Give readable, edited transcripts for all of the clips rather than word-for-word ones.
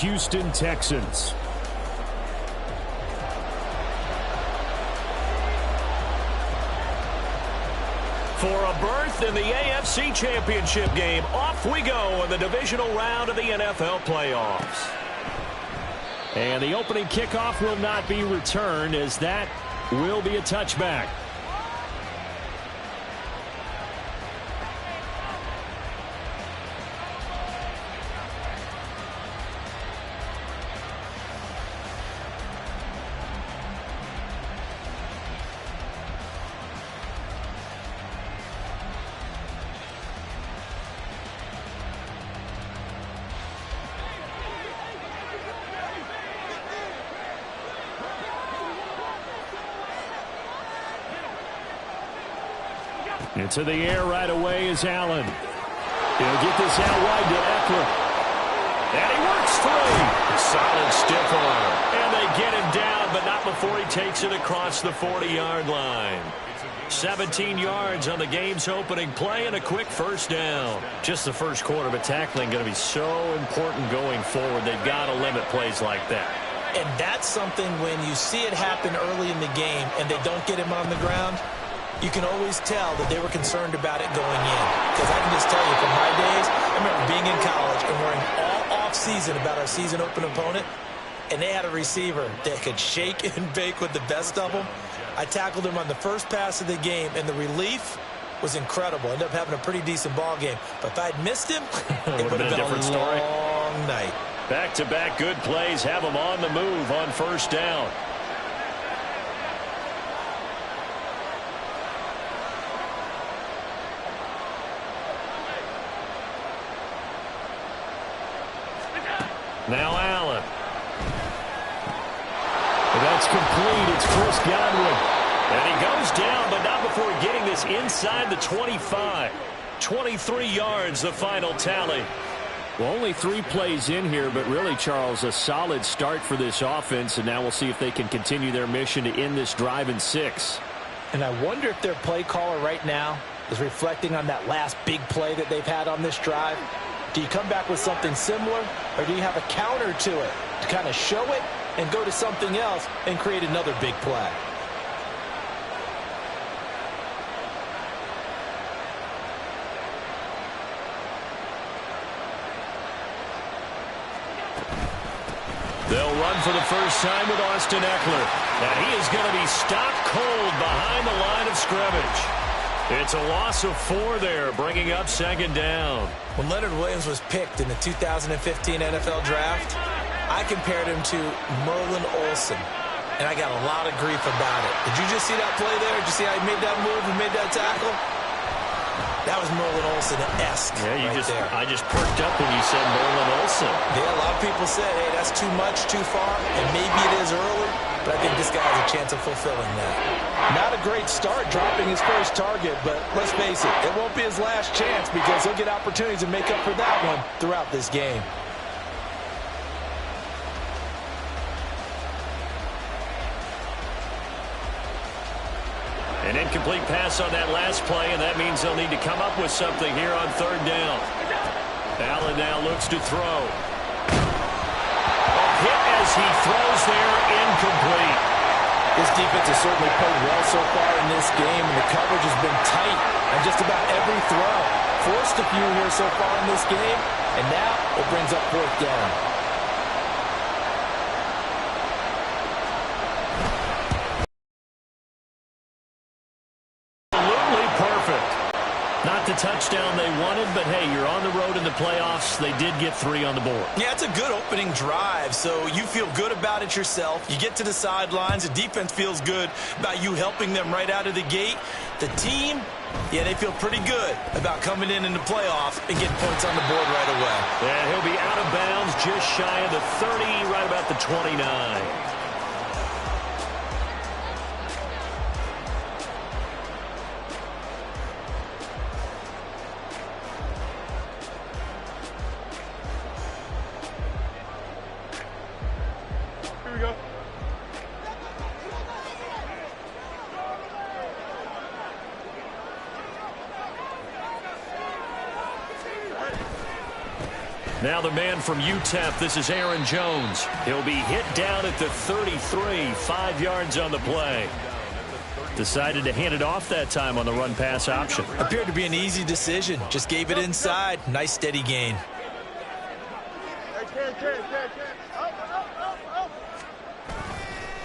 Houston Texans. For a berth in the AFC Championship game, off we go in the divisional round of the NFL playoffs. And the opening kickoff will not be returned, as that will be a touchback. Into the air right away is Allen. He'll get this out wide to Eckler. And he works free. A solid stiff arm. And they get him down, but not before he takes it across the 40-yard line. 17 yards on the game's opening play and a quick first down. Just the first quarter, but tackling going to be so important going forward. They've got to limit plays like that. And that's something when you see it happen early in the game and they don't get him on the ground, you can always tell that they were concerned about it going in. Because I can just tell you from my days, I remember being in college and worrying all off-season about our season-open opponent, and they had a receiver that could shake and bake with the best of them. I tackled him on the first pass of the game, and the relief was incredible. Ended up having a pretty decent ball game. But if I'd missed him, it would have been a different story. Long night. Back-to-back good plays have them on the move on first down. Now Allen. And that's complete. It's Chris Godwin. And he goes down, but not before getting this inside the 25. 23 yards, the final tally. Well, only 3 plays in here, but really, Charles, a solid start for this offense. And now we'll see if they can continue their mission to end this drive in 6. And I wonder if their play caller right now is reflecting on that last big play that they've had on this drive. Do you come back with something similar, or do you have a counter to it to kind of show it and go to something else and create another big play? They'll run for the first time with Austin Eckler. And he is going to be stopped cold behind the line of scrimmage. It's a loss of 4 there, bringing up second down. When Leonard Williams was picked in the 2015 NFL Draft, I compared him to Merlin Olsen, and I got a lot of grief about it. Did you just see that play there? Did you see how he made that move and made that tackle? That was Merlin Olsen-esque. Yeah, there. I just perked up when you said Merlin Olsen. Yeah, a lot of people said, hey, that's too much, too far, and maybe it is early, but I think this guy has a chance of fulfilling that. Not a great start dropping his first target, but let's face it won't be his last chance because he'll get opportunities to make up for that one throughout this game. An incomplete pass on that last play, and that means they'll need to come up with something here on third down. Allen now looks to throw. A hit as he throws there, incomplete. This defense has certainly played well so far in this game, and the coverage has been tight on just about every throw. Forced a few here so far in this game, and now it brings up fourth down. Not the touchdown they wanted, but hey, you're on the road in the playoffs. They did get 3 on the board. Yeah, it's a good opening drive, so you feel good about it yourself. You get to the sidelines. The defense feels good about you helping them right out of the gate. The team, yeah, they feel pretty good about coming in the playoffs and getting points on the board right away. And he'll be out of bounds just shy of the 30, right about the 29. Now the man from UTEP, this is Aaron Jones. He'll be hit down at the 33, 5 yards on the play. Decided to hand it off that time on the run-pass option. Appeared to be an easy decision. Just gave it inside. Nice steady gain.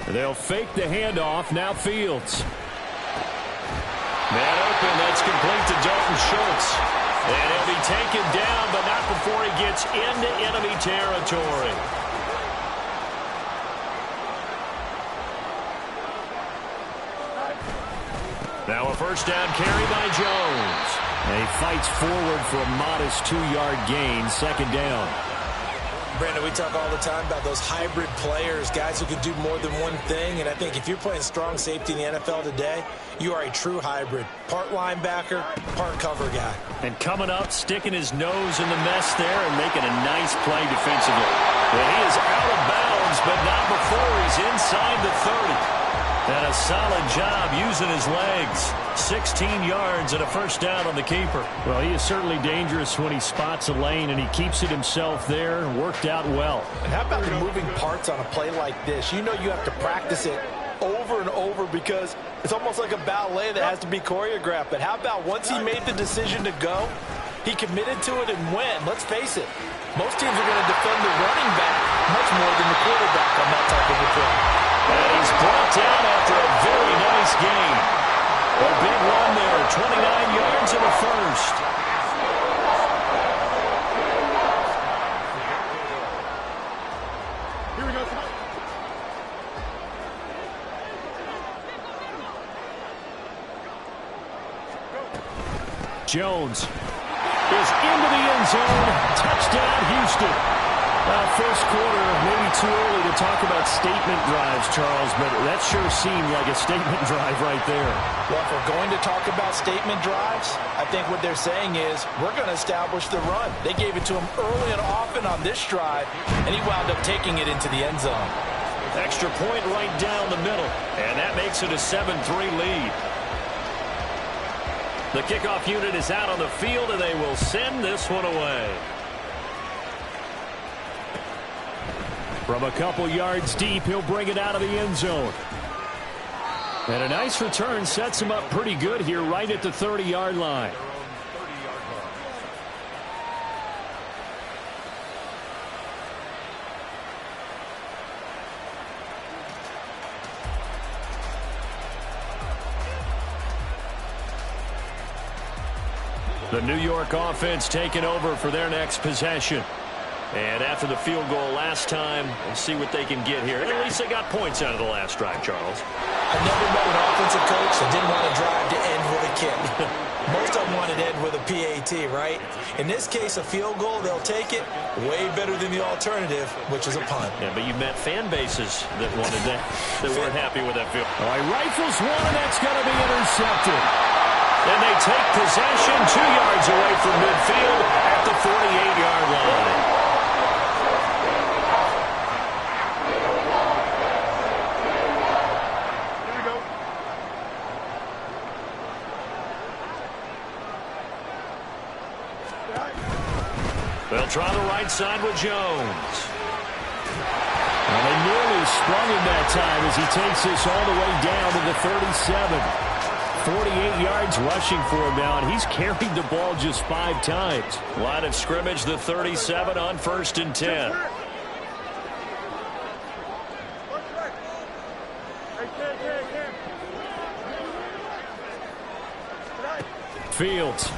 They'll fake the handoff. Now Fields. Man open. That's complete to Dalton Schultz. And he'll be taken down, but not before he gets into enemy territory. Now a first down carry by Jones. And he fights forward for a modest 2-yard gain. Second down. Brandon, we talk all the time about those hybrid players, guys who can do more than one thing. And I think if you're playing strong safety in the NFL today, you are a true hybrid. Part linebacker, part cover guy. And coming up, sticking his nose in the mess there and making a nice play defensively. Well, he is out of bounds, but not before he's inside the 30. And a solid job using his legs. 16 yards and a first down on the keeper. Well, he is certainly dangerous when he spots a lane, and he keeps it himself there. Worked out well. And how about the moving parts on a play like this? You know you have to practice it over and over because it's almost like a ballet that has to be choreographed. But how about once he made the decision to go, he committed to it and went. Let's face it, most teams are going to defend the running back much more than the quarterback on that type of a play. And he's brought down after a very nice gain. A big run there, 29 yards and a first. Here we go. Jones is into the end zone. Touchdown, Houston. First quarter, maybe too early to talk about statement drives, Charles, but that sure seemed like a statement drive right there. Well, if we're going to talk about statement drives, I think what they're saying is we're going to establish the run. They gave it to him early and often on this drive, and he wound up taking it into the end zone. Extra point right down the middle, and that makes it a 7-3 lead. The kickoff unit is out on the field, and they will send this one away. From a couple yards deep, he'll bring it out of the end zone. And a nice return sets him up pretty good here right at the 30-yard line. The New York offense taking over for their next possession. And after the field goal last time, we'll see what they can get here. And at least they got points out of the last drive, Charles. I never met an offensive coach that didn't want to drive to end with a kick. Most of them wanted to end with a PAT, right? In this case, a field goal, they'll take it. Way better than the alternative, which is a punt. Yeah, but you met fan bases that wanted that, that weren't happy with that field. All right, rifles one, and that's going to be intercepted. And they take possession 2 yards away from midfield at the 48-yard line. They'll try the right side with Jones. Well, they nearly sprung him that time as he takes this all the way down to the 37. 48 yards rushing for him now, and he's carried the ball just 5 times. Line of scrimmage, the 37 on 1st and 10. Fields.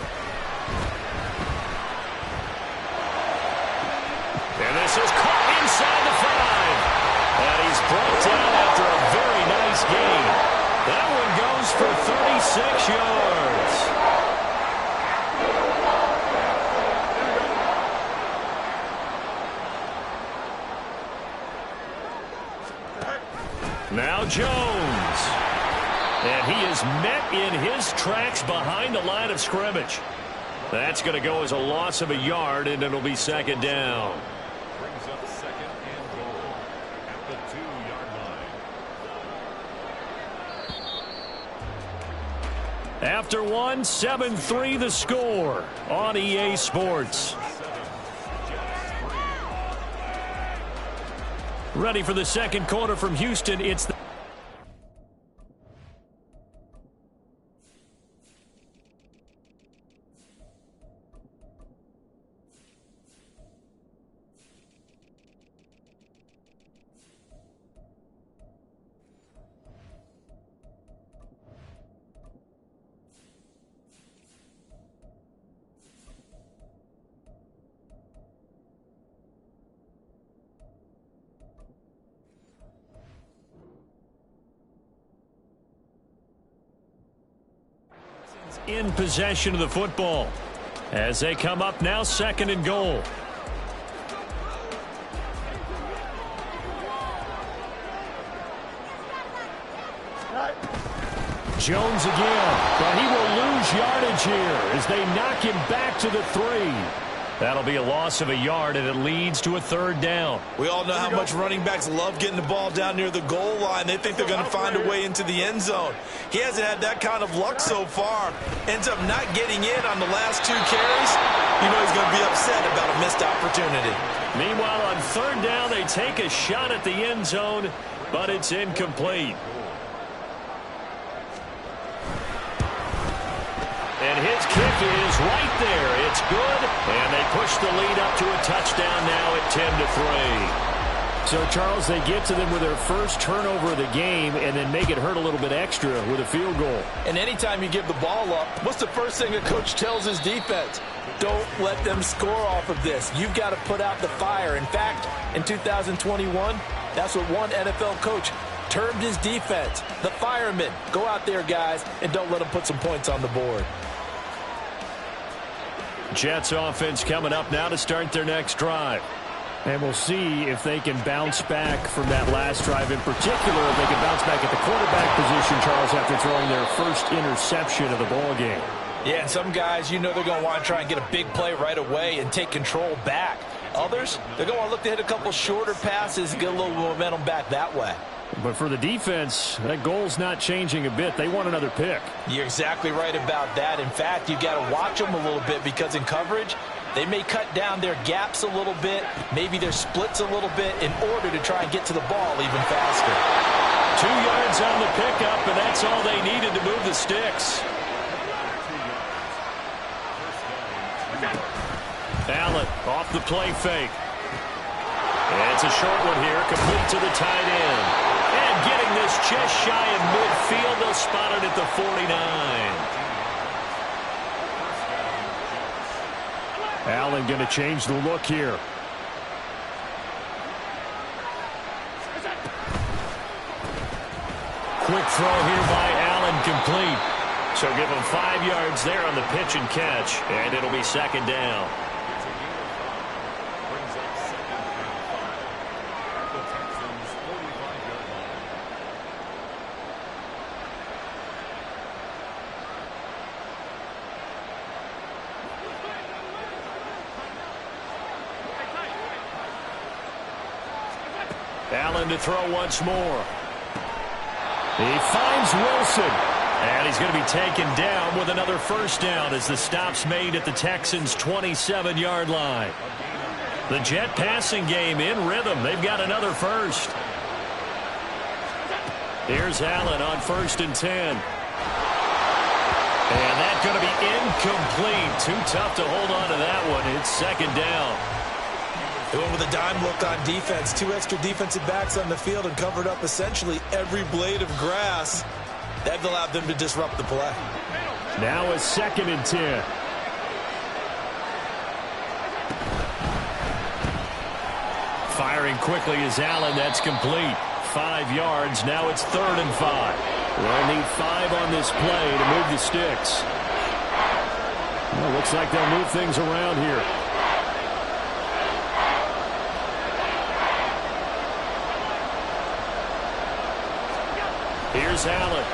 And this is caught inside the 5. And he's brought down after a very nice gain. That one goes for 36 yards. Now Jones. And he is met in his tracks behind the line of scrimmage. That's going to go as a loss of a yard, and it'll be 2nd down. Brings up 2nd and goal at the 2-yard line. After one, 7-3 the score on EA Sports. Ready for the second quarter from Houston. It's the in possession of the football as they come up now, second and goal. Jones again, but he will lose yardage here as they knock him back to the 3. That'll be a loss of a yard, and it leads to a third down. We all know how much running backs love getting the ball down near the goal line. They think they're going to find a way into the end zone. He hasn't had that kind of luck so far. Ends up not getting in on the last 2 carries. You know he's going to be upset about a missed opportunity. Meanwhile, on third down, they take a shot at the end zone, but it's incomplete. And his kick is right there. It's good. And they push the lead up to a touchdown now at 10-3. So, Charles, they get to them with their first turnover of the game and then make it hurt a little bit extra with a field goal. And anytime you give the ball up, what's the first thing a coach tells his defense? Don't let them score off of this. You've got to put out the fire. In fact, in 2021, that's what one NFL coach termed his defense. The firemen. Go out there, guys, and don't let them put some points on the board. Jets offense coming up now to start their next drive. And we'll see if they can bounce back from that last drive. In particular, if they can bounce back at the quarterback position, Charles, after throwing their first interception of the ball game. Yeah, and some guys, you know they're going to want to try and get a big play right away and take control back. Others, they're going to look to hit a couple shorter passes and get a little momentum back that way. But for the defense, that goal's not changing a bit. They want another pick. You're exactly right about that. In fact, you've got to watch them a little bit because in coverage, they may cut down their gaps a little bit, maybe their splits a little bit in order to try and get to the ball even faster. 2 yards on the pickup, and that's all they needed to move the sticks. Allen off the play fake. And it's a short one here, complete to the tight end. And getting this just shy of midfield, they'll spot it at the 49. Allen going to change the look here. Quick throw here by Allen, complete. So give him 5 yards there on the pitch and catch, and it'll be second down. Allen to throw once more. He finds Wilson. And he's going to be taken down with another first down as the stop's made at the Texans' 27-yard line. The Jet passing game in rhythm. They've got another first. Here's Allen on 1st and 10. And that's going to be incomplete. Too tough to hold on to that one. It's second down. They went with a dime look on defense. 2 extra defensive backs on the field and covered up essentially every blade of grass. That allowed them to disrupt the play. Now a 2nd and 10. Firing quickly is Allen. That's complete. 5 yards. Now it's 3rd and 5. They'll need 5 on this play to move the sticks. Well, looks like they'll move things around here. Here's Allen.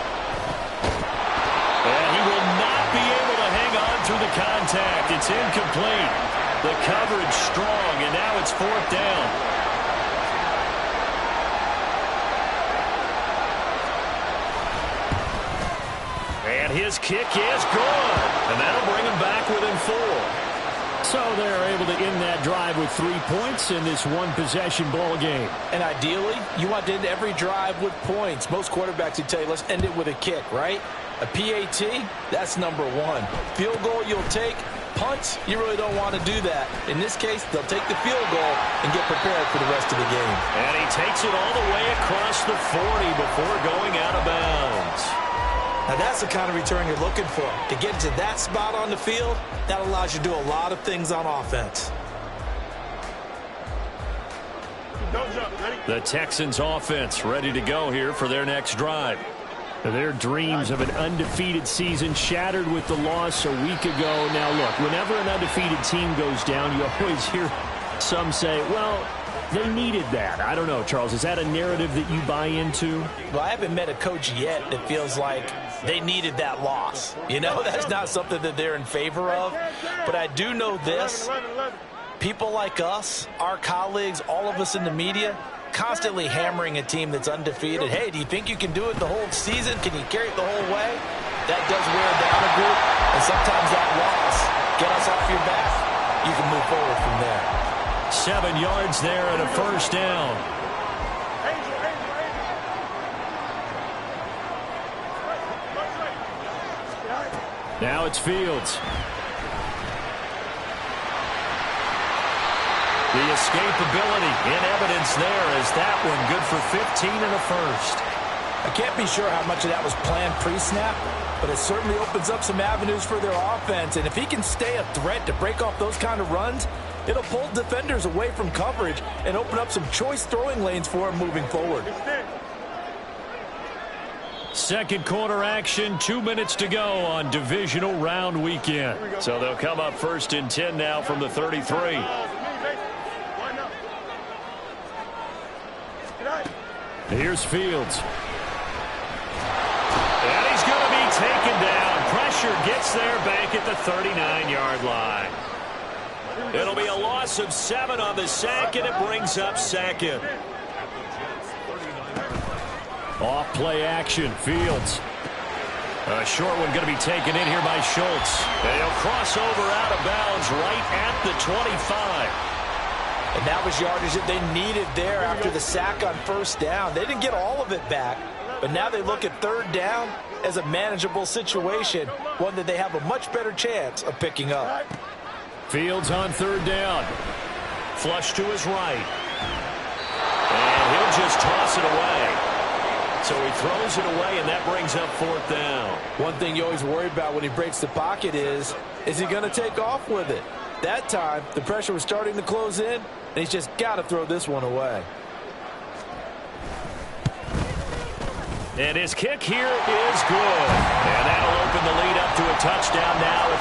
And he will not be able to hang on through the contact. It's incomplete. The coverage strong, and now it's 4th down. And his kick is good. And that'll bring him back within 4. So they're able to end that drive with 3 points in this one-possession ball game. And ideally, you want to end every drive with points. Most quarterbacks would tell you, let's end it with a kick, right? A PAT, that's number one. Field goal you'll take. Punts, you really don't want to do that. In this case, they'll take the field goal and get prepared for the rest of the game. And he takes it all the way across the 40 before going out of bounds. Now that's the kind of return you're looking for. To get to that spot on the field, that allows you to do a lot of things on offense. The Texans offense ready to go here for their next drive. Their dreams of an undefeated season shattered with the loss a week ago. Now, look, whenever an undefeated team goes down, you always hear some say, well, they needed that. I don't know, Charles. Is that a narrative that you buy into? Well, I haven't met a coach yet that feels like they needed that loss. You know, that's not something that they're in favor of. But I do know this. People like us, our colleagues, all of us in the media, constantly hammering a team that's undefeated. Hey, do you think you can do it the whole season? Can you carry it the whole way? That does wear down a group, and sometimes that loss, get us off your back, you can move forward from there. 7 yards there and a first down. Now it's Fields. The escapability in evidence there as that one good for 15 and a first. I can't be sure how much of that was planned pre-snap, but it certainly opens up some avenues for their offense. And if he can stay a threat to break off those kind of runs, it'll pull defenders away from coverage and open up some choice throwing lanes for him moving forward. Second quarter action, 2 minutes to go on divisional round weekend. So they'll come up first and 10 now from the 33. Here's Fields. And he's going to be taken down. Pressure gets there back at the 39-yard line. It'll be a loss of 7 on the sack, and it brings up second. Off play action, Fields. A short one going to be taken in here by Schultz. And he'll cross over out of bounds right at the 25. And that was yardage that they needed there after the sack on first down. They didn't get all of it back, but now they look at third down as a manageable situation, one that they have a much better chance of picking up. Fields on third down. Flush to his right. And he'll just toss it away. So he throws it away, and that brings up fourth down. One thing you always worry about when he breaks the pocket is he going to take off with it? That time, the pressure was starting to close in, and he's just got to throw this one away. And his kick here is good. And that'll open the lead up to a touchdown now at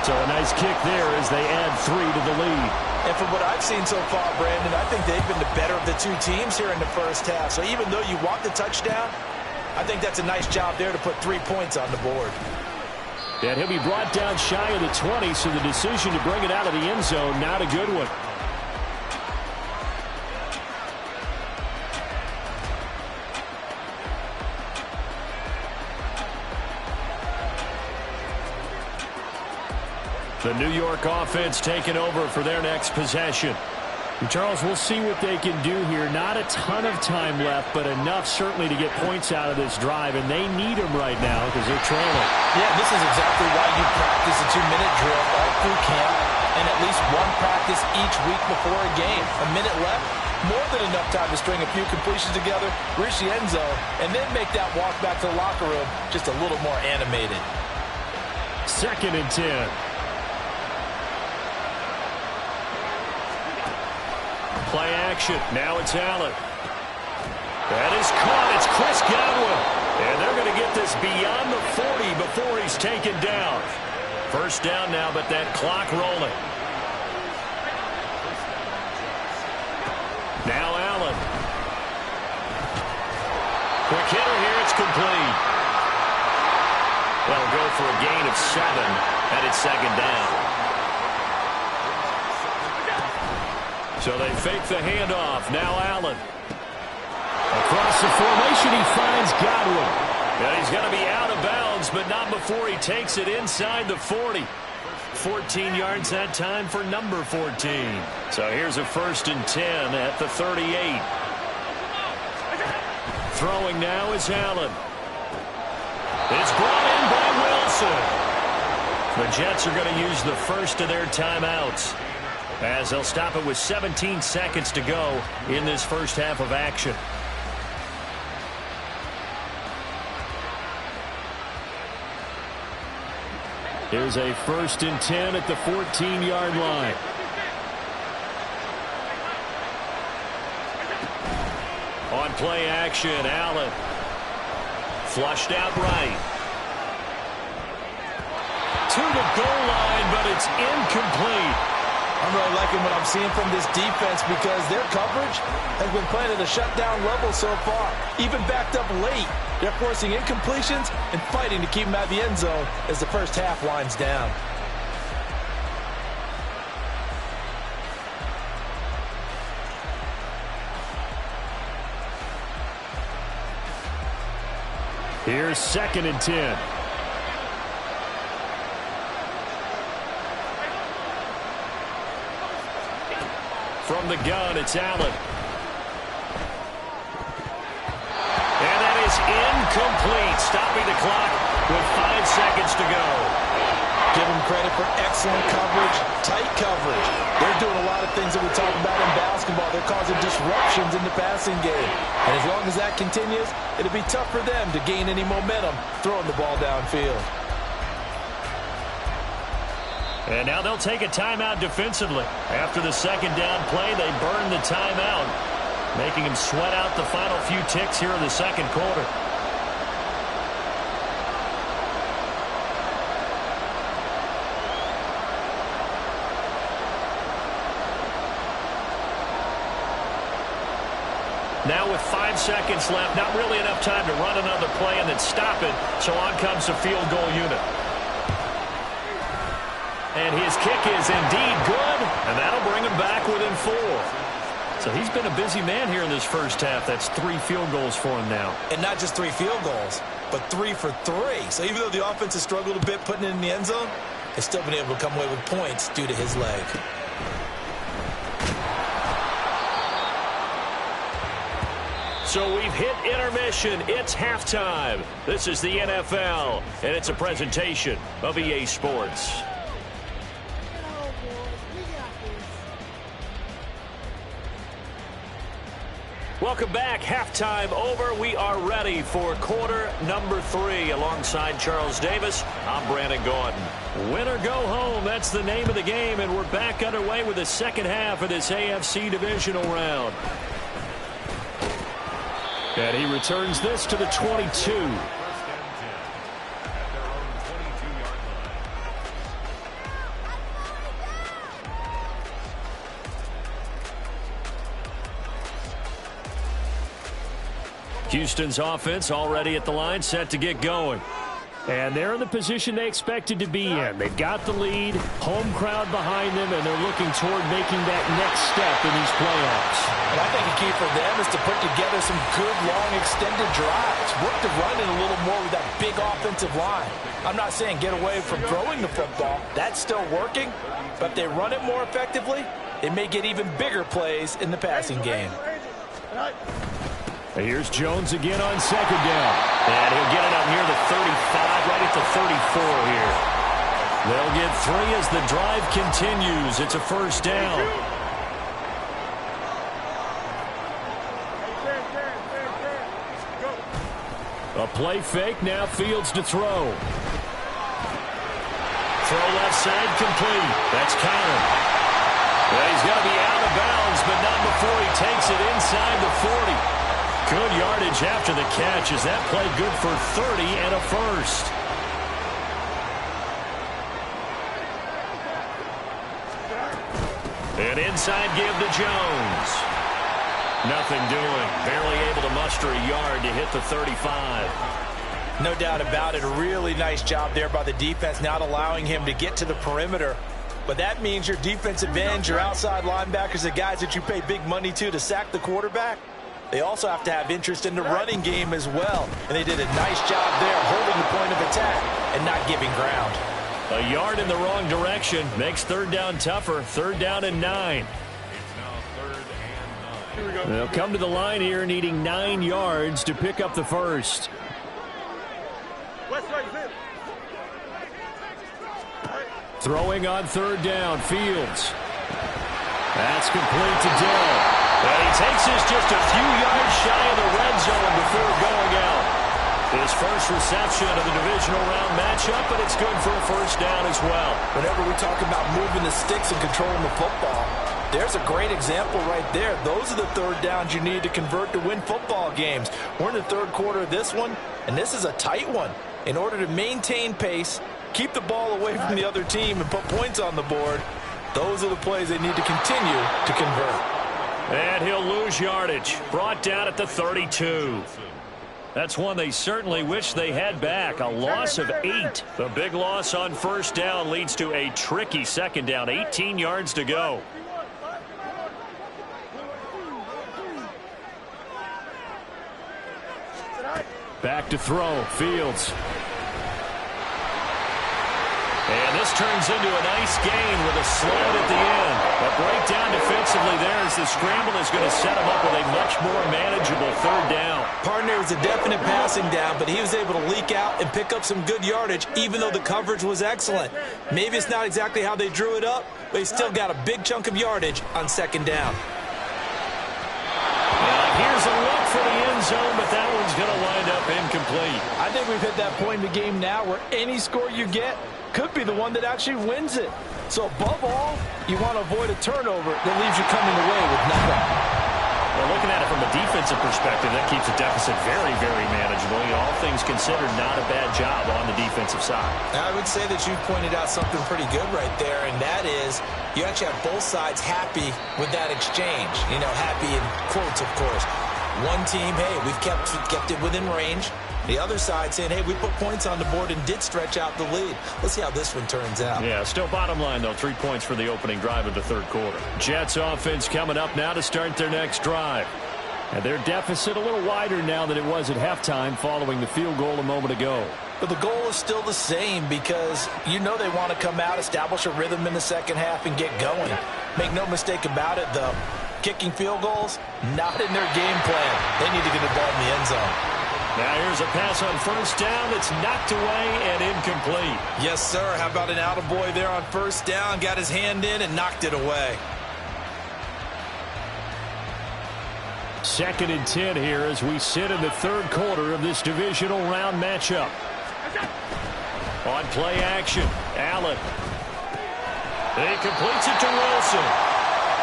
13-6. So a nice kick there as they add 3 to the lead. And from what I've seen so far, Brandon, I think they've been the better of the two teams here in the first half. So even though you want the touchdown, I think that's a nice job there to put 3 points on the board. And he'll be brought down shy of the 20, so the decision to bring it out of the end zone, not a good one. The New York offense taking over for their next possession. And Charles, we'll see what they can do here. Not a ton of time left, but enough certainly to get points out of this drive, and they need them right now because they're trailing. Yeah, this is exactly why you practice a 2-minute drill all through camp and at least one practice each week before a game. A minute left, more than enough time to string a few completions together, reach the end zone, and then make that walk back to the locker room just a little more animated. 2nd and 10. Play action. Now it's Allen. That is caught. It's Chris Godwin. And they're going to get this beyond the 40 before he's taken down. First down now, but that clock rolling. Now Allen. Quick hitter here. It's complete. They'll go for a gain of 7, and it's second down. So they fake the handoff. Now Allen. Across the formation, he finds Godwin. And he's going to be out of bounds, but not before he takes it inside the 40. 14 yards that time for number 14. So here's a 1st and 10 at the 38. Throwing now is Allen. It's brought in by Wilson. The Jets are going to use the first of their timeouts, as they'll stop it with 17 seconds to go in this first half of action. Here's a 1st and 10 at the 14-yard line. On play action, Allen. Flushed out right. To the goal line, but it's incomplete. I'm really liking what I'm seeing from this defense because their coverage has been playing at a shutdown level so far. Even backed up late, they're forcing incompletions and fighting to keep them out of the end zone as the first half winds down. Here's 2nd and 10. From the gun, it's Allen. And that is incomplete, stopping the clock with 5 seconds to go. Give them credit for excellent coverage, tight coverage. They're doing a lot of things that we talk about in basketball. They're causing disruptions in the passing game. And as long as that continues, it'll be tough for them to gain any momentum throwing the ball downfield. And now they'll take a timeout defensively. After the 2nd down play, they burn the timeout, making them sweat out the final few ticks here in the 2nd quarter. Now with 5 seconds left, not really enough time to run another play and then stop it, so on comes the field goal unit. And his kick is indeed good, and that'll bring him back within 4. So he's been a busy man here in this first half. That's 3 field goals for him now. And not just 3 field goals, but 3 for 3. So even though the offense has struggled a bit putting it in the end zone, they've still been able to come away with points due to his leg. So we've hit intermission. It's halftime. This is the NFL, and it's a presentation of EA Sports. Welcome back. Halftime over. We are ready for quarter number 3. Alongside Charles Davis, I'm Brandon Gaudin. Win or go home, that's the name of the game, and we're back underway with the second half of this AFC divisional round. And he returns this to the 22. Houston's offense already at the line, set to get going. And they're in the position they expected to be in. They've got the lead, home crowd behind them, and they're looking toward making that next step in these playoffs. And I think a key for them is to put together some good, long, extended drives. Work the run in a little more with that big offensive line. I'm not saying get away from throwing the football. That's still working. But if they run it more effectively, it may get even bigger plays in the passing game. Here's Jones again on 2nd down. And he'll get it up near the 35, right at the 34 here. They'll get 3 as the drive continues. It's a 1st down. A play fake, now Fields to throw. Throw left side complete. That's Conner. Well, he's going to be out of bounds, but not before he takes it inside the 40. Good yardage after the catch. Is that play good for 30 and a 1st? And inside give to Jones. Nothing doing. Barely able to muster a yard to hit the 35. No doubt about it. A really nice job there by the defense, not allowing him to get to the perimeter. But that means your defensive ends, your outside linebackers, the guys that you pay big money to sack the quarterback, they also have to have interest in the running game as well. And they did a nice job there holding the point of attack and not giving ground. A yard in the wrong direction makes third down tougher. Third down and 9. It's now 3rd and 9. They'll come to the line here needing 9 yards to pick up the first. Throwing on third down, Fields. That's complete to Dell. And he takes this just a few yards shy of the red zone before going out. His first reception of the divisional round matchup, but it's good for a first down as well. Whenever we talk about moving the sticks and controlling the football, there's a great example right there. Those are the third downs you need to convert to win football games. We're in the third quarter of this one, and this is a tight one. In order to maintain pace, keep the ball away from the other team, and put points on the board, those are the plays they need to continue to convert. And he'll lose yardage. Brought down at the 32. That's one they certainly wish they had back. A loss of 8. The big loss on first down leads to a tricky second down. 18 yards to go. Back to throw. Fields. And this turns into a nice gain with a slide at the end. A breakdown defensively there as the scramble is going to set him up with a much more manageable third down. Partner was a definite passing down, but he was able to leak out and pick up some good yardage, even though the coverage was excellent. Maybe it's not exactly how they drew it up, but he still got a big chunk of yardage on second down. Here's a look for the end zone, but that one's going to wind up incomplete. I think we've hit that point in the game now where any score you get could be the one that actually wins it. So above all, you want to avoid a turnover that leaves you coming away with nothing. Well, looking at it from a defensive perspective, that keeps the deficit very, very manageable. All things considered, not a bad job on the defensive side. I would say that you pointed out something pretty good right there, and that is you actually have both sides happy with that exchange. You know, happy in quotes, of course. One team, hey, we've kept it within range. The other side saying, hey, we put points on the board and did stretch out the lead. Let's see how this one turns out. Yeah, still bottom line, though, 3 points for the opening drive of the third quarter. Jets offense coming up now to start their next drive. And their deficit a little wider now than it was at halftime following the field goal a moment ago. But the goal is still the same because you know they want to come out, establish a rhythm in the second half, and get going. Make no mistake about it, though. Kicking field goals, not in their game plan. They need to get the ball in the end zone. Now here's a pass on first down that's knocked away and incomplete. Yes, sir. How about an attaboy there on first down? Got his hand in and knocked it away. 2nd and 10 here as we sit in the third quarter of this divisional round matchup. On play action, Allen. He completes it to Wilson.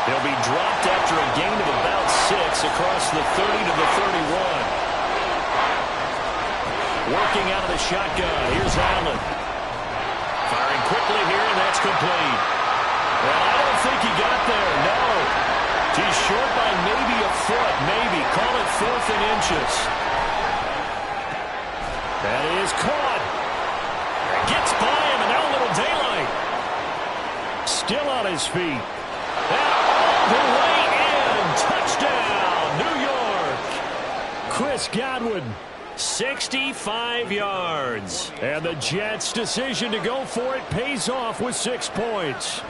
He'll be dropped after a gain of about 6 across the 30 to the 31. Working out of the shotgun. Here's Allen. Firing quickly here, and that's complete. Well, I don't think he got there, no. He's short by maybe a foot, maybe. Call it 4th and inches. That is caught. Gets by him, and now a little daylight. Still on his feet. And all the way in. Touchdown, New York. Chris Godwin. 65 yards. And the Jets' decision to go for it pays off with 6 points.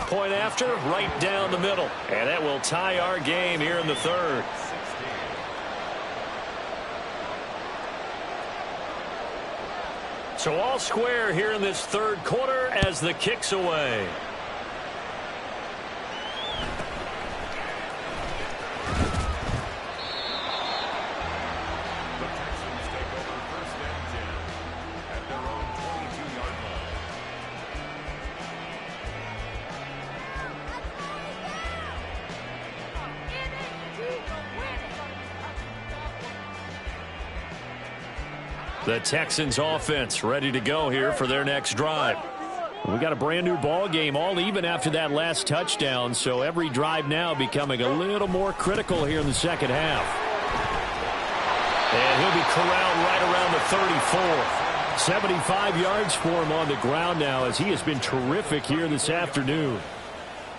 Point after, right down the middle. And that will tie our game here in the third. So all square here in this third quarter as the kick's away. The Texans offense ready to go here for their next drive. We got a brand new ball game, all even after that last touchdown, so every drive now becoming a little more critical here in the second half. And he'll be corralled right around the 34. 75 yards for him on the ground now as he has been terrific here this afternoon.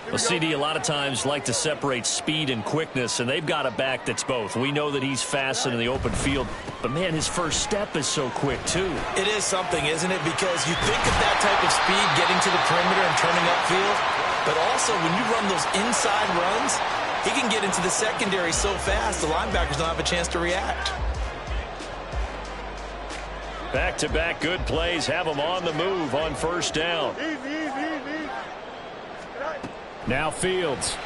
Well, CD, a lot of times like to separate speed and quickness, and they've got a back that's both. We know that he's fast in the open field, but, man, his first step is so quick, too. It is something, isn't it? Because you think of that type of speed getting to the perimeter and turning upfield, but also when you run those inside runs, he can get into the secondary so fast the linebackers don't have a chance to react. Back-to-back good plays have him on the move on first down. Now Fields.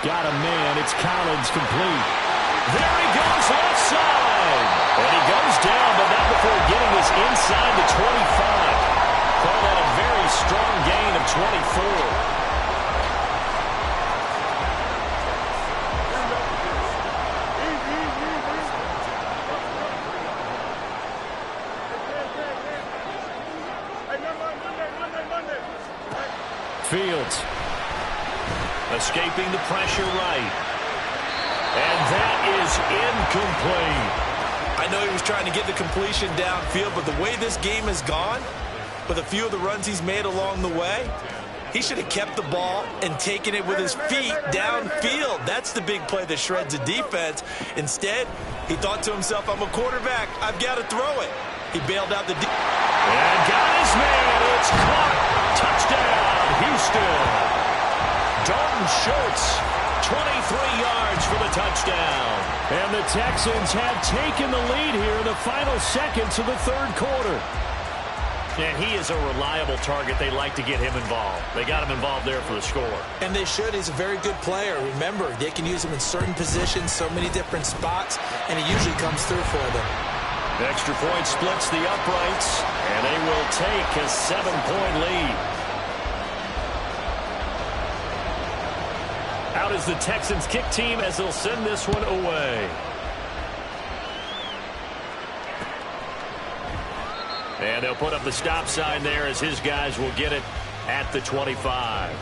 Got a man. It's Collins complete. There he goes left side. And he goes down, but not before getting us inside the 25. Call that a very strong gain of 24. Fields escaping the pressure right. And that is incomplete. I know he was trying to get the completion downfield, but the way this game has gone, with a few of the runs he's made along the way, he should have kept the ball and taken it with his feet downfield. That's the big play that shreds a defense. Instead, he thought to himself, I'm a quarterback. I've got to throw it. He bailed out the and got his man. It's caught. Touchdown, Houston. Dalton Schultz, 23 yards for the touchdown. And the Texans have taken the lead here in the final seconds of the third quarter. And he is a reliable target. They like to get him involved. They got him involved there for the score. And they should. He's a very good player. Remember, they can use him in certain positions, so many different spots, and he usually comes through for them. Extra point splits the uprights, and they will take a 7-point lead. Out is the Texans kick team as they'll send this one away. And they'll put up the stop sign there as his guys will get it at the 25.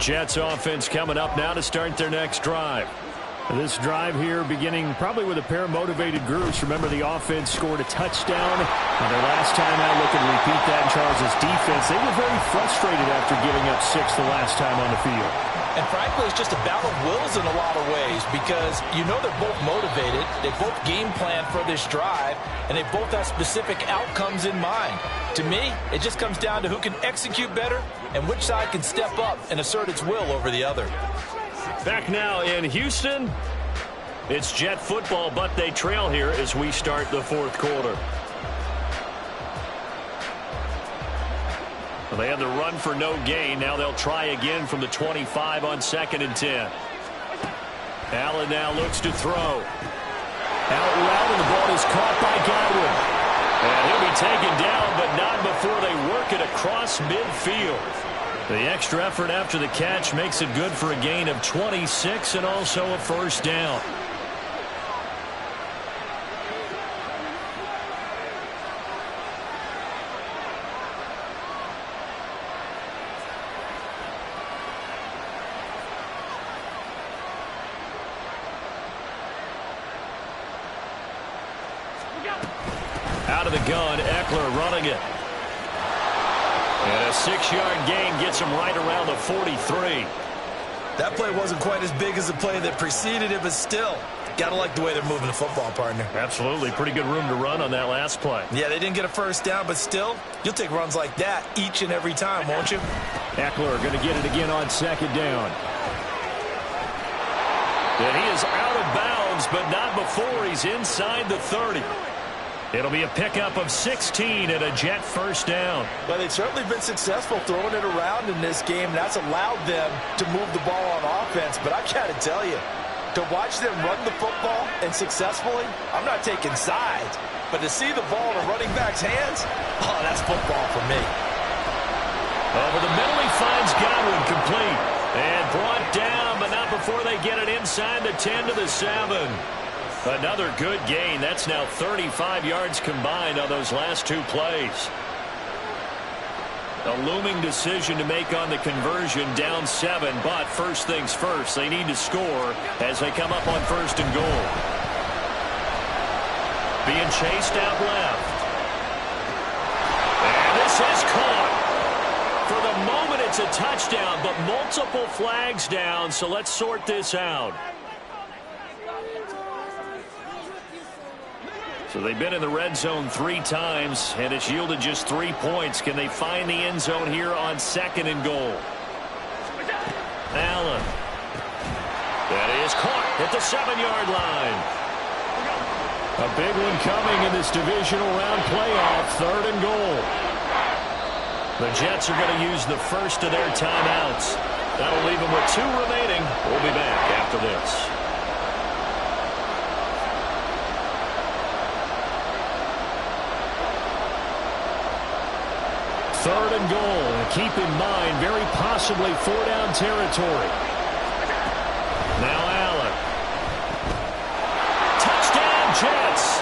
Jets offense coming up now to start their next drive. This drive here beginning probably with a pair of motivated groups. Remember, the offense scored a touchdown on their last time out. Looking to repeat that in Charles' defense. They were very frustrated after giving up 6 the last time on the field. And frankly, it's just a battle of wills in a lot of ways because you know they're both motivated. They both game plan for this drive, and they both have specific outcomes in mind. To me, it just comes down to who can execute better and which side can step up and assert its will over the other. Back now in Houston, it's Jet football, but they trail here as we start the fourth quarter. Well, they had the run for no gain. Now they'll try again from the 25 on 2nd and 10. Allen now looks to throw. Out route, and the ball is caught by Godwin. And he'll be taken down, but not before they work it across midfield. The extra effort after the catch makes it good for a gain of 26 and also a first down. Out of the gun, Eckler running it. And a 6-yard gain gets him right around the 43. That play wasn't quite as big as the play that preceded it, but still, got to like the way they're moving the football, partner. Absolutely. Pretty good room to run on that last play. Yeah, they didn't get a first down, but still, you'll take runs like that each and every time, won't you? Eckler going to get it again on 2nd down. And he is out of bounds, but not before he's inside the 30. It'll be a pickup of 16 and a Jet first down. Well, they've certainly been successful throwing it around in this game. That's allowed them to move the ball on offense. But I've got to tell you, to watch them run the football and successfully, I'm not taking sides. But to see the ball in a running back's hands, oh, that's football for me. Over the middle, he finds Godwin, complete. And brought down, but not before they get it inside the 10 to the 7. Another good gain. That's now 35 yards combined on those last two plays. A looming decision to make on the conversion, down 7. But first things first, they need to score as they come up on 1st and goal. Being chased out left. And this is caught. For the moment, it's a touchdown, but multiple flags down, so let's sort this out. So they've been in the red zone 3 times, and it's yielded just 3 points. Can they find the end zone here on 2nd and goal? Allen. That is caught at the 7-yard line. A big one coming in this divisional round playoff, 3rd and goal. The Jets are going to use the first of their timeouts. That'll leave them with 2 remaining. We'll be back after this. 3rd and goal. And keep in mind, very possibly 4-down territory. Now Allen. Touchdown, Jets.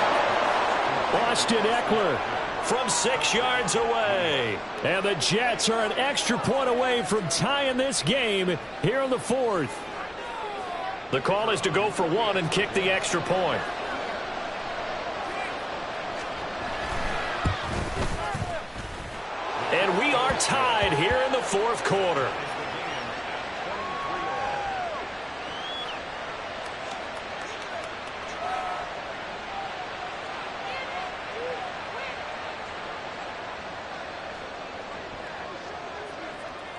Austin Eckler from 6 yards away. And the Jets are an extra point away from tying this game here in the 4th. The call is to go for 1 and kick the extra point. And we are tied here in the 4th quarter.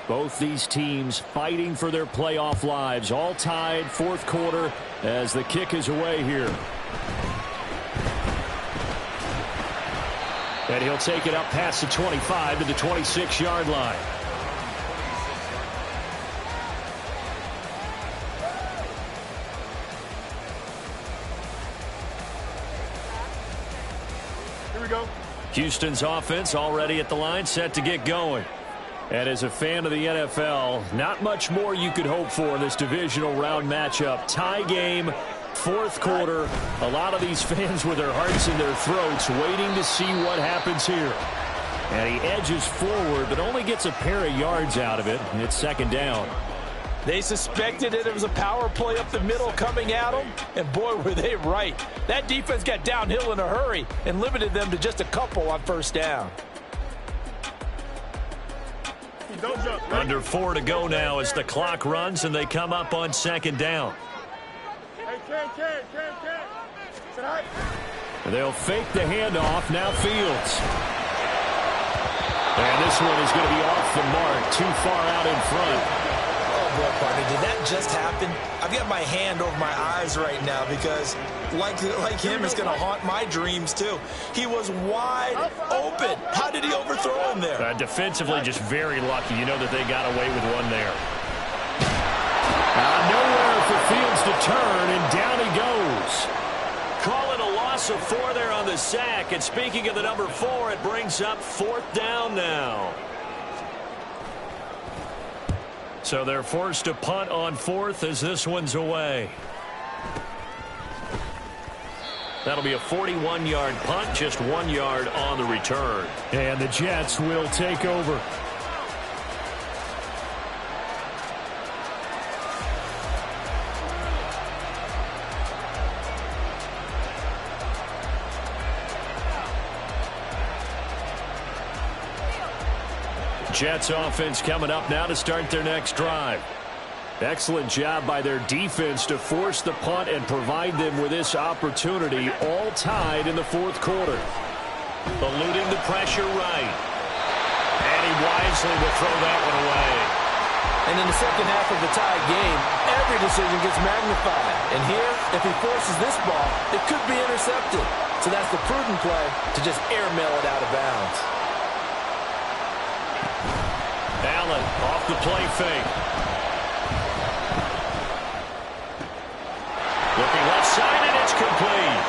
Both these teams fighting for their playoff lives. All tied, 4th quarter as the kick is away here. And he'll take it up past the 25 to the 26-yard line. Here we go. Houston's offense already at the line, set to get going. And as a fan of the NFL, not much more you could hope for in this divisional round matchup. Tie game, 4th quarter. A lot of these fans with their hearts in their throats waiting to see what happens here. And he edges forward, but only gets a pair of yards out of it, and it's 2nd down. They suspected it was a power play up the middle coming at them, and boy, were they right. That defense got downhill in a hurry and limited them to just a couple on 1st down. Under 4 to go now as the clock runs and they come up on 2nd down. They'll fake the handoff. Now Fields. And this one is going to be off the mark. Too far out in front. Oh, boy, partner, did that just happen? I've got my hand over my eyes right now because, like him, it's going to haunt my dreams, too. He was wide open. How did he overthrow him there? Defensively, just very lucky. You know that they got away with one there. Nowhere for Fields to turn, and down he goes. Calling a loss of 4 there on the sack. And speaking of the number 4, it brings up 4th down now. So they're forced to punt on 4th as this one's away. That'll be a 41-yard punt, just 1 yard on the return. And the Jets will take over. Jets offense coming up now to start their next drive. Excellent job by their defense to force the punt and provide them with this opportunity, all tied in the 4th quarter. Eluding the pressure right. And he wisely will throw that one away. And in the 2nd half of the tied game, every decision gets magnified. And here, if he forces this ball, it could be intercepted. So that's the prudent play to just airmail it out of bounds. Allen off the play fake. Looking left side, and it's complete.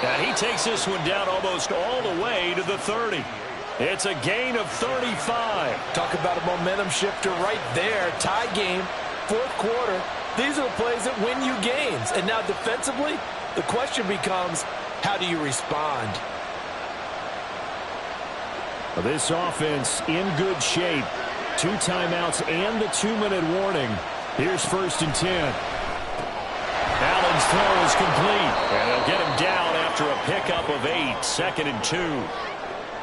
And he takes this one down almost all the way to the 30. It's a gain of 35. Talk about a momentum shifter right there. Tie game, fourth quarter. These are the plays that win you games. And now defensively, the question becomes, how do you respond? This offense in good shape. 2 timeouts and the 2-minute warning. Here's 1st and 10. Allen's throw is complete. And they'll get him down after a pickup of 8. 2nd and 2.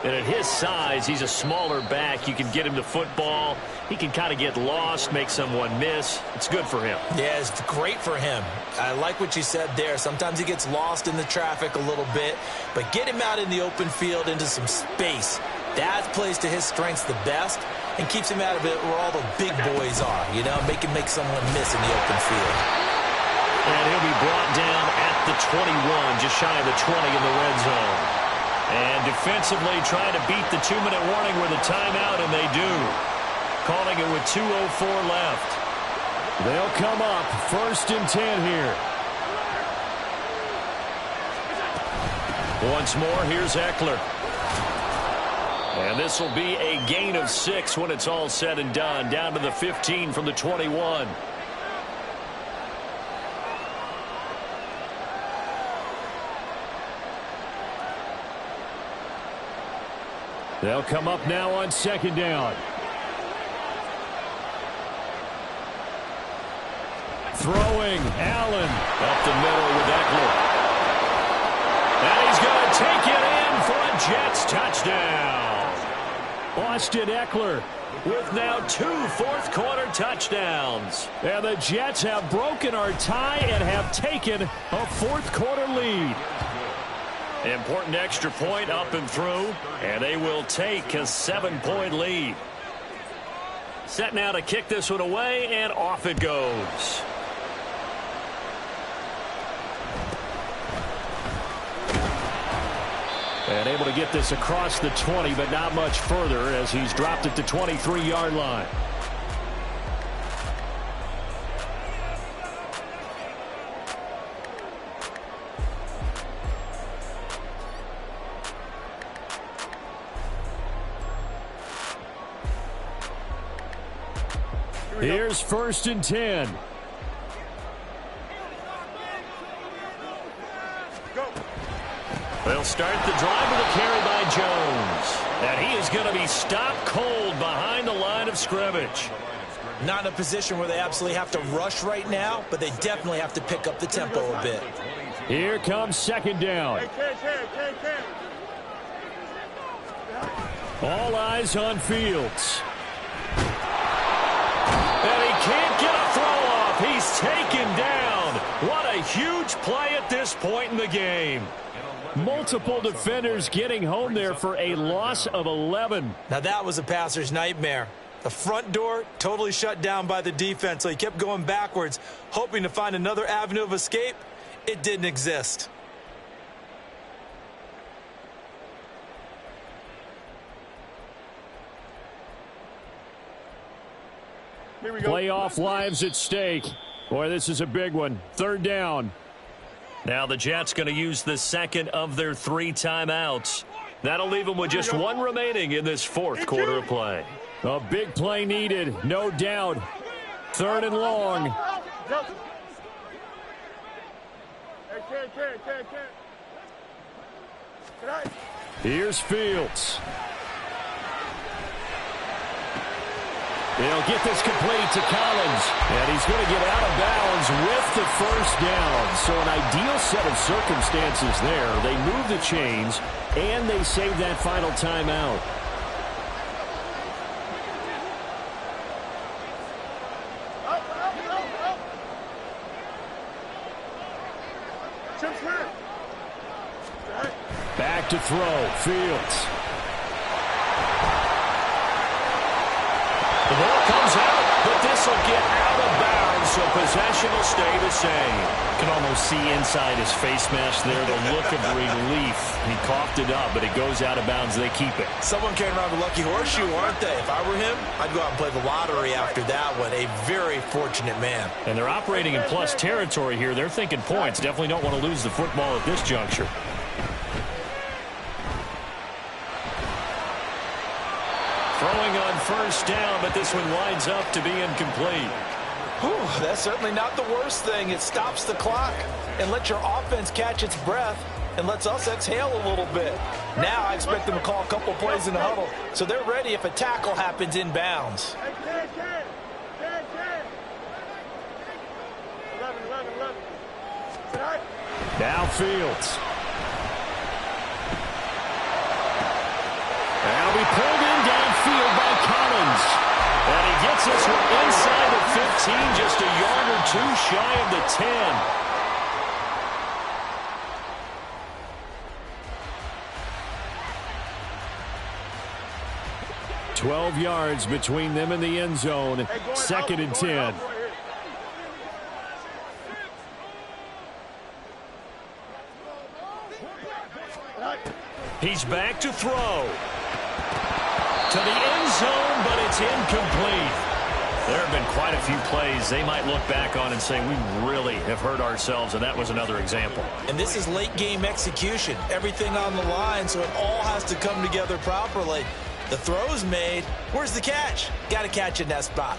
And at his size, he's a smaller back. You can get him to football. He can kind of get lost, make someone miss. It's good for him. Yeah, it's great for him. I like what you said there. Sometimes he gets lost in the traffic a little bit, but get him out in the open field into some space. That plays to his strengths the best and keeps him out of it where all the big boys are, you know, make someone miss in the open field. And he'll be brought down at the 21, just shy of the 20 in the red zone. And defensively trying to beat the 2-minute warning with a timeout, and they do. Calling it with 2:04 left. They'll come up 1st and 10 here. Once more, here's Eckler. And this will be a gain of 6 when it's all said and done. Down to the 15 from the 21. They'll come up now on 2nd down. Throwing, Allen up the middle with Eckler. And he's going to take it in for a Jets touchdown. Austin Eckler with now 2 fourth-quarter touchdowns. And the Jets have broken our tie and have taken a fourth-quarter lead. Important extra point up and through, and they will take a 7-point lead. Set now to kick this one away, and off it goes. And able to get this across the 20, but not much further as he's dropped it to 23-yard line. Here's 1st and 10. They'll start the drive with a carry by Jones. And he is going to be stopped cold behind the line of scrimmage. Not in a position where they absolutely have to rush right now, but they definitely have to pick up the tempo a bit. Here comes 2nd down. All eyes on Fields. And he can't get a throw off. He's taken down. What a huge play at this point in the game. Multiple defenders getting home there for a loss of 11. Now that was a passer's nightmare. The front door totally shut down by the defense, so he kept going backwards, hoping to find another avenue of escape. It didn't exist. Playoff lives at stake. Boy, this is a big one. 3rd down. Now the Jets going to use the 2nd of their 3 timeouts. That'll leave them with just 1 remaining in this 4th quarter of play. A big play needed, no doubt. 3rd and long. Here's Fields. They'll get this complete to Collins. And he's going to get out of bounds with the 1st down. So an ideal set of circumstances there. They move the chains, and they save that final timeout. Back to throw. Fields. The ball comes out, but this will get out of bounds, so possession will stay the same. You can almost see inside his face mask there the look of relief. He coughed it up, but it goes out of bounds. They keep it. Someone carrying around a lucky horseshoe, aren't they? If I were him, I'd go out and play the lottery after that one. A very fortunate man. And they're operating in plus territory here. They're thinking points. Definitely don't want to lose the football at this juncture. first down, but this one winds up to be incomplete. Whew, that's certainly not the worst thing. It stops the clock and lets your offense catch its breath and lets us exhale a little bit. Now I expect them to call a couple plays in the huddle so they're ready if a tackle happens inbounds. Now Fields. Now be pulled in downfield by Collins. And he gets this one inside the 15, just a yard or two shy of the 10. "12 yards between them and the end zone. 2nd and 10. He's back to throw. To the end zone, but it's incomplete. There have been quite a few plays they might look back on and say, we really have hurt ourselves, and that was another example. And this is late game execution. Everything on the line, so it all has to come together properly. The throw's made. Where's the catch? Got to catch in that spot.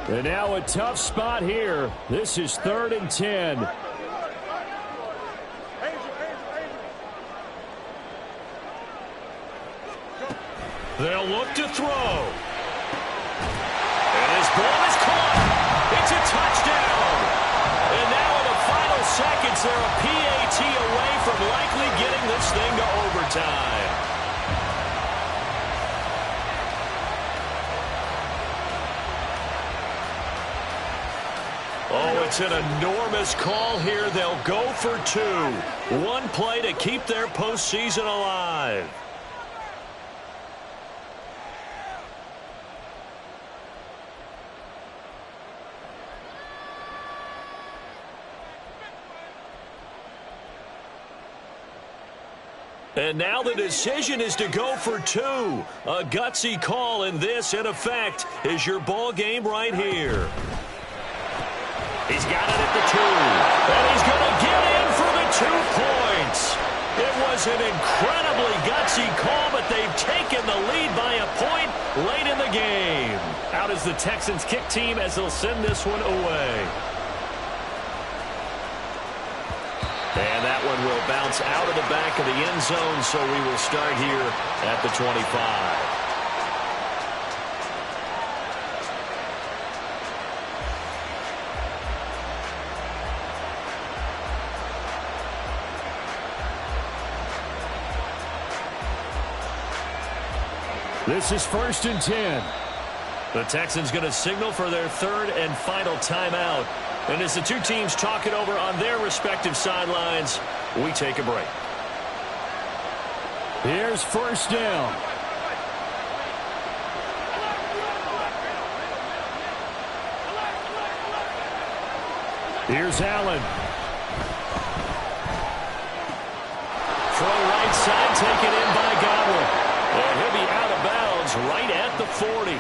And now a tough spot here. This is 3rd and 10. They'll look to throw. And his ball is caught. It's a touchdown. And now in the final seconds, they're a PAT away from likely getting this thing to overtime. Oh, it's an enormous call here. They'll go for 2. One play to keep their postseason alive. And now the decision is to go for 2. A gutsy call, and this, in effect, is your ball game right here. He's got it at the 2. And he's going to get in for the 2 points. It was an incredibly gutsy call, but they've taken the lead by a point late in the game. Out is the Texans kick team as they'll send this one away. And that one will bounce out of the back of the end zone, so we will start here at the 25. This is 1st and 10. The Texans going to signal for their 3rd and final timeout. And as the two teams talk it over on their respective sidelines, we take a break. Here's 1st down. Here's Allen. Throw right side, taken in by Godwin. And he'll be out of bounds right at the 40.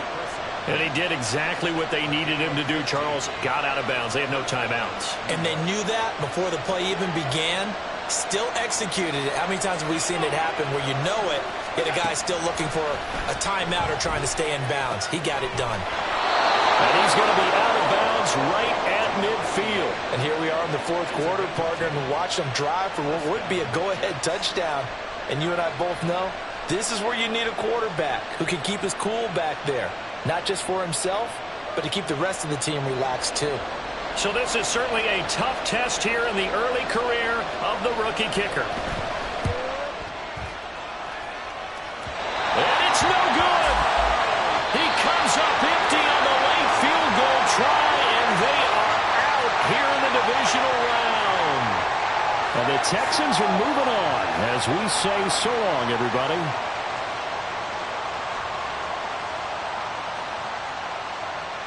And he did exactly what they needed him to do, Charles. Got out of bounds. They have no timeouts. And they knew that before the play even began. Still executed it. How many times have we seen it happen where you know it, yet a guy's still looking for a timeout or trying to stay in bounds? He got it done. And he's going to be out of bounds right at midfield. And here we are in the 4th quarter, partner, and watch them drive for what would be a go-ahead touchdown. And you and I both know this is where you need a quarterback who can keep his cool back there. Not just for himself, but to keep the rest of the team relaxed too. So this is certainly a tough test here in the early career of the rookie kicker. And it's no good. He comes up empty on the late field goal try, and they are out here in the divisional round. And the Texans are moving on as we say so long, everybody.